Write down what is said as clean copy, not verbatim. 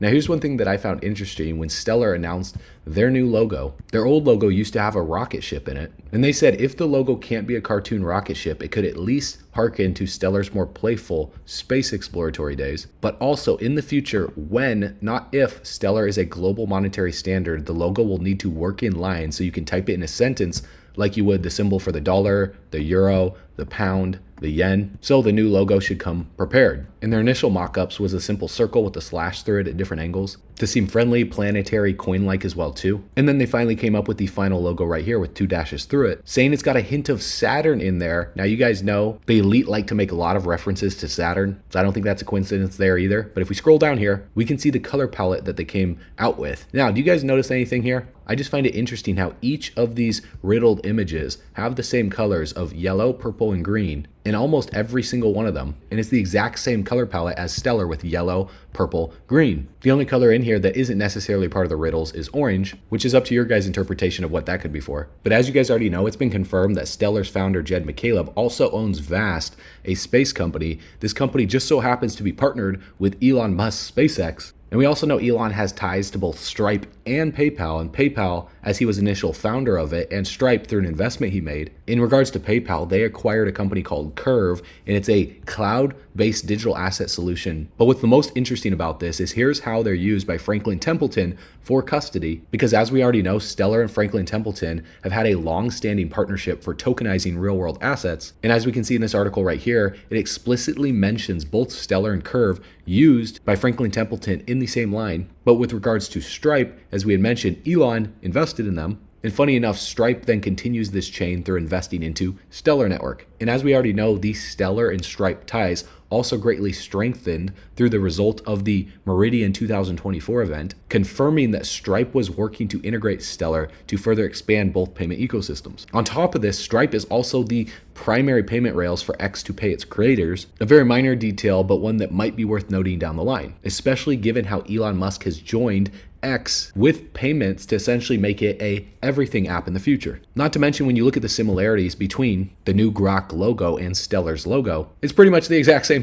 Now here's one thing that I found interesting when Stellar announced their new logo. Their old logo used to have a rocket ship in it, and they said if the logo can't be a cartoon rocket ship, it could at least harken to Stellar's more playful space exploratory days. But also in the future, when, not if, Stellar is a global monetary standard, the logo will need to work in line so you can type it in a sentence like you would the symbol for the dollar, the euro, the pound, the yen. So the new logo should come prepared. In their initial mock-ups was a simple circle with a slash through it at different angles to seem friendly, planetary, coin-like as well too. And then they finally came up with the final logo right here with 2 dashes through it, saying it's got a hint of Saturn in there. Now you guys know the elite like to make a lot of references to Saturn, so I don't think that's a coincidence there either. But if we scroll down here, we can see the color palette that they came out with. Now, do you guys notice anything here? I just find it interesting how each of these riddled images have the same colors of yellow, purple, and green in almost every single one of them. And it's the exact same color palette as Stellar with yellow, purple, green. The only color in here that isn't necessarily part of the riddles is orange, which is up to your guys' interpretation of what that could be for. But as you guys already know, it's been confirmed that Stellar's founder, Jed McCaleb, also owns Vast, a space company. This company just so happens to be partnered with Elon Musk's SpaceX. And we also know Elon has ties to both Stripe and PayPal, as he was initial founder of it, and Stripe through an investment he made. In regards to PayPal, they acquired a company called Curve, and it's a cloud-based digital asset solution. But what's the most interesting about this is here's how they're used by Franklin Templeton for custody, because as we already know, Stellar and Franklin Templeton have had a long-standing partnership for tokenizing real-world assets. And as we can see in this article right here, it explicitly mentions both Stellar and Curve used by Franklin Templeton in the same line. But with regards to Stripe, as we had mentioned, Elon invested in them. And funny enough, Stripe then continues this chain through investing into Stellar Network. And as we already know, these Stellar and Stripe ties also greatly strengthened through the result of the Meridian 2024 event, confirming that Stripe was working to integrate Stellar to further expand both payment ecosystems. On top of this, Stripe is also the primary payment rails for X to pay its creators, a very minor detail, but one that might be worth noting down the line, especially given how Elon Musk has joined X with payments to essentially make it a everything app in the future. Not to mention, when you look at the similarities between the new Grok logo and Stellar's logo, it's pretty much the exact same